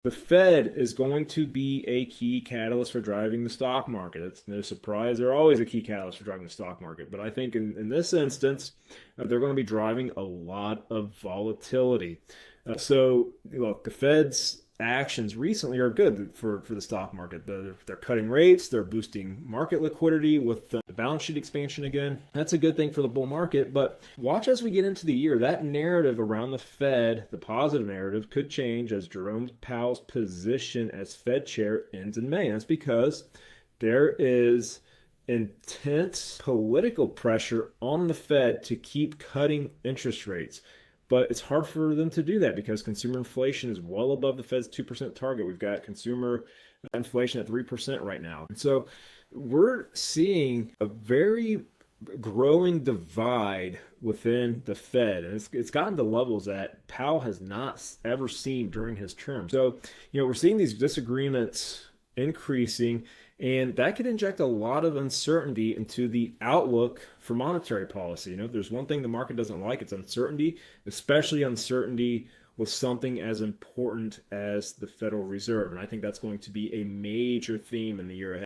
The Fed is going to be a key catalyst for driving the stock market. It's no surprise. They're always a key catalyst for driving the stock market. But I think in this instance, they're going to be driving a lot of volatility. So, look, the Fed's actions recently are good for the stock market. They're cutting rates, they're boosting market liquidity with the balance sheet expansion again. That's a good thing for the bull market. But watch as we get into the year, that narrative around the Fed, the positive narrative, could change as Jerome Powell's position as Fed chair ends in May. And that's because there is intense political pressure on the Fed to keep cutting interest rates. But it's hard for them to do that because consumer inflation is well above the Fed's 2% target. We've got consumer inflation at 3% right now. And so we're seeing a very growing divide within the Fed. And it's gotten to levels that Powell has not ever seen during his term. So, we're seeing these disagreements increasing, and that could inject a lot of uncertainty into the outlook for monetary policy. If there's one thing the market doesn't like, it's uncertainty, especially uncertainty with something as important as the Federal Reserve. And I think that's going to be a major theme in the year ahead.